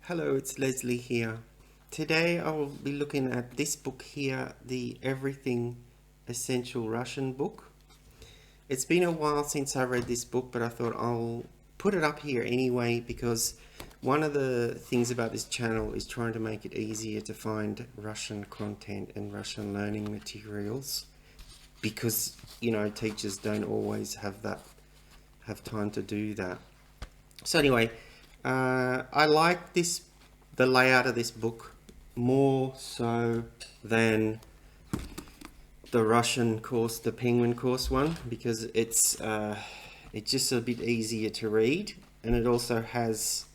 Hello, it's Leslie here. Today I will be looking at this book here, the Everything Essential Russian book. It's been a while since I read this book, but I thought I'll put it up here anyway because one of the things about this channel is trying to make it easier to find Russian content and Russian learning materials because, teachers don't always have time to do that. So anyway, I like the layout of this book more so than the Russian course, the Penguin course one, because it's just a bit easier to read, and it also has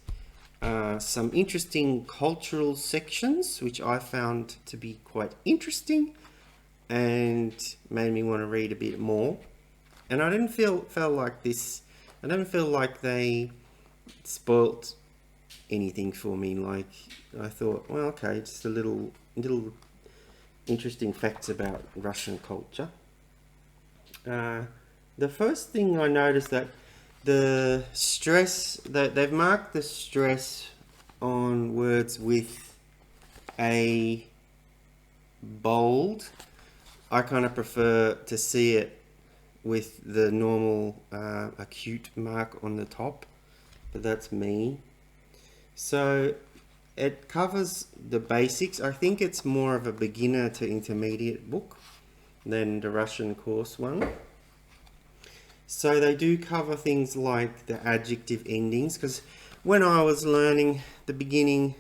some interesting cultural sections which I found to be quite interesting and made me want to read a bit more. And I didn't feel like this. I don't feel like they spoilt anything for me. Like, I thought, well, okay, just a little interesting facts about Russian culture. The first thing I noticed that the stress that they've marked the stress on words with a bold. I kind of prefer to see it with the normal acute mark on the top, but that's me. So it covers the basics. I think it's more of a beginner to intermediate book than the Russian course one. So they do cover things like the adjective endings, because when I was learning the beginning,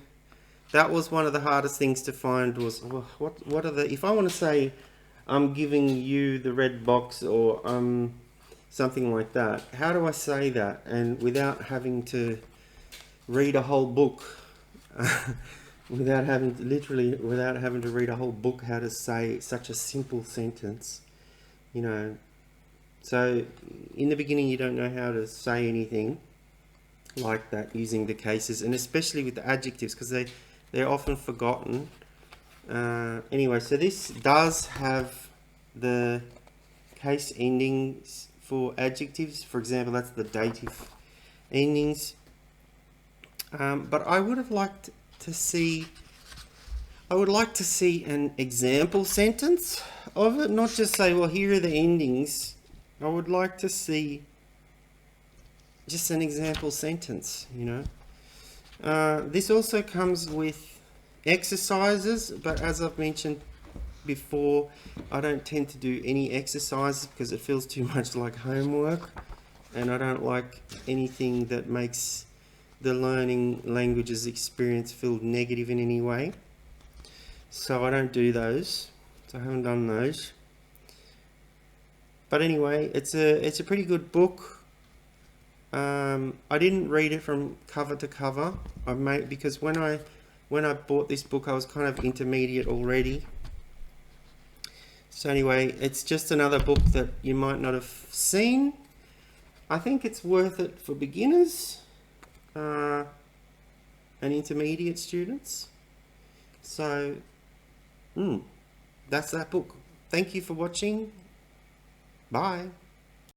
that was one of the hardest things to find was, well, what are the, if I want to say I'm giving you the red box or something like that, how do I say that and without having to read a whole book? without having to read a whole book how to say such a simple sentence, so in the beginning you don't know how to say anything like that using the cases, and especially with the adjectives, because they're often forgotten. Anyway, so this does have the case endings for adjectives. For example, that's the dative endings. But I would have liked to see an example sentence of it, not just say, well, here are the endings. I would like to see just an example sentence, This also comes with exercises, but as I've mentioned before, I don't tend to do any exercises because it feels too much like homework, and I don't like anything that makes the learning languages experience feel negative in any way. So I don't do those. So I haven't done those. But anyway, it's a pretty good book. I didn't read it from cover to cover. Because when I bought this book, I was kind of intermediate already. So anyway, it's just another book that you might not have seen. I think it's worth it for beginners and intermediate students. So, that's that book. Thank you for watching. Bye.